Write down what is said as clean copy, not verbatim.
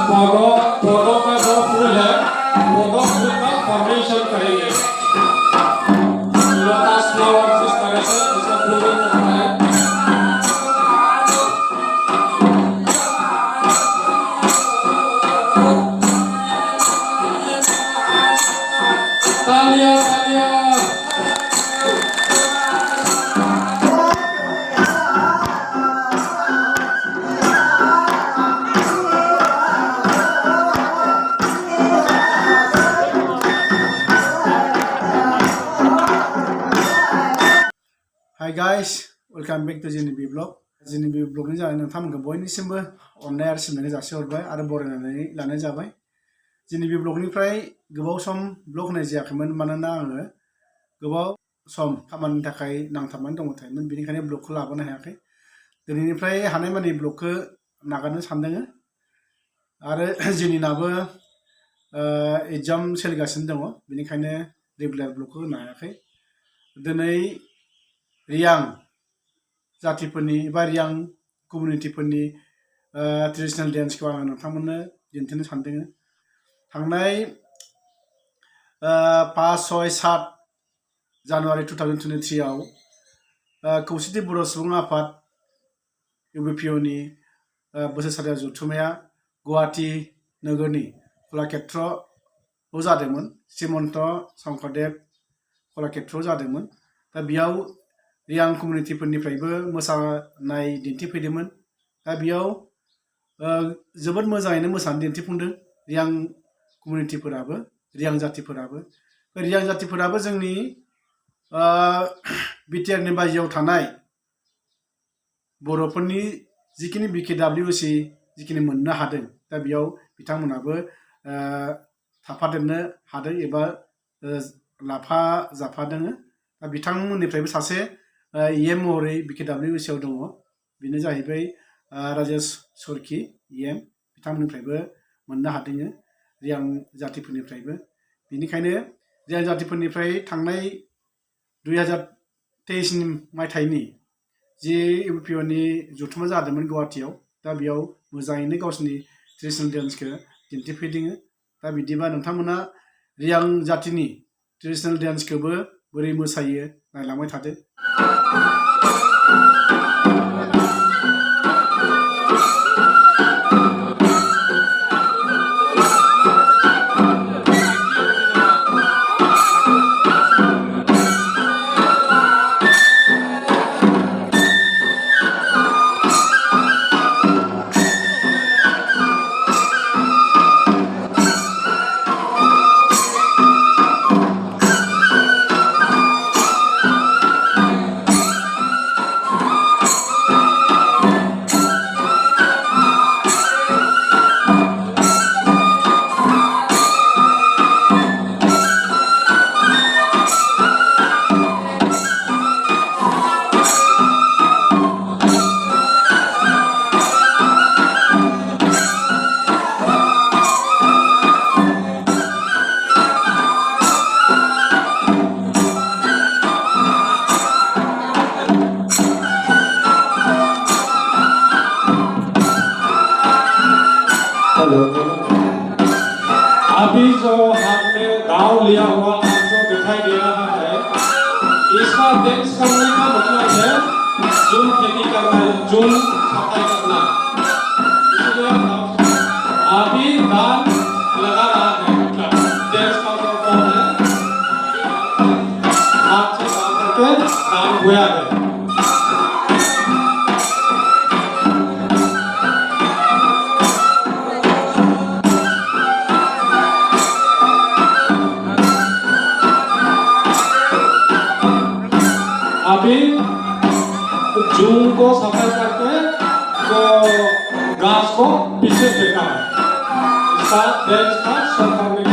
पौधों का जो फूल है पौधों फूल का फॉर्मेशन करेंगे लोटस फ्लावर इस तरह से इसका फ्लोरिंग होता है तालियां तालियां Hi guys, welcome back to Jeny vlog. Jeny vlog ni जानानै नोंथांमोनखौ बयनिसिमबो अननाय आरो सिबिनायखौ जासिहरबाय आरो बरायनानै लानाय जाबाय। Jeny vlogनिफ्राय गोबाव सम vlog होनाय जायाखैमोन मानोना आङो गोबाव सम खामानिनि थाखाय नांथाबनानै दंमोन बेनिखायनो vlogखौ लाबोनो हायाखै। दिनैनिफ्राय हानायमानि vlogखौ नागारनो सानदों आरो जेनिनाबो एग्जाम सोलिगासिनो दङ बेनिखायनो रेगुलार vlogखौ होनो हायाखै। दिनै Riyang जातिफोरनि एबा Riyang कमिउनिटिफोरनि ट्रेडिशनेल डान्सखौ आङो नोंथांमोननो दिन्थिनो सानदों। थांनाय 5, 6, 7 जानुवारि 2023 आव खौसेथि बर' सुबुं आफाद UBPOनि बोसोरसालियाव जथुम्माया गुवाहाटी नोगोरनि कलाक्षेत्रआव जादोंमोन। श्रीमन्त शंकरदेव कलाक्षेत्रआव जादोंमोन। दा बेयाव Riyang कमिउनिटिफोरनिफ्रायबो मोसानाय दिन्थिफैदोंमोन। दा बेयाव जोबोद मोजाङैनो मोसानानै दिन्थिफुंदों Riyang कमिउनिटिफोराबो Riyang जातिफोराबो। Riyang जातिफोराबो जोंनि बिटिआरनि बायजोआव थानाय बर'फोरनि जिखिनि BKWC जिखिनि मोननो हादों दा बेयाव बिथांमोनाबो थाफादेरनो हादों एबा लाफा जाफादों। दा बिथांमोननिफ्रायबो सासे EM महरै BKWC आव दङ बेनो जाहैबाय राजेश सरखि EM बिथांमोननिफ्रायबो मोननो हादों Riyang जातिफोरनिफ्रायबो। बेनिखायनो Riyang जातिफोरनिफ्राय थांनाय 2023 मायथाइनि जि UBPOनि जथुम्मा जादोंमोन गुवाहाटीआव दा बेयाव मोजाङैनो गावसोरनि ट्रेडिशनेल डान्सखौ दिन्थिफैदों। दा बिदिबा नोंथांमोना Riyang जातिनि ट्रेडिशनेल डान्सखौबो बोरै मोसायो नायलांबाय थादो। अभी जो हमने गाँव लिया हुआ आपको दिखाई दे रहा है इसका डांस करने का मतलब है जून खेती करना जून सफाई करना। इसलिए अभी धान लगा रहा है मतलब डांस का जो फॉर्म है हाथ से काम करके धान बोया है। अभी जून को सफाई करके तो घास को पीछे फेंका है। इसका डांस का सरकार ने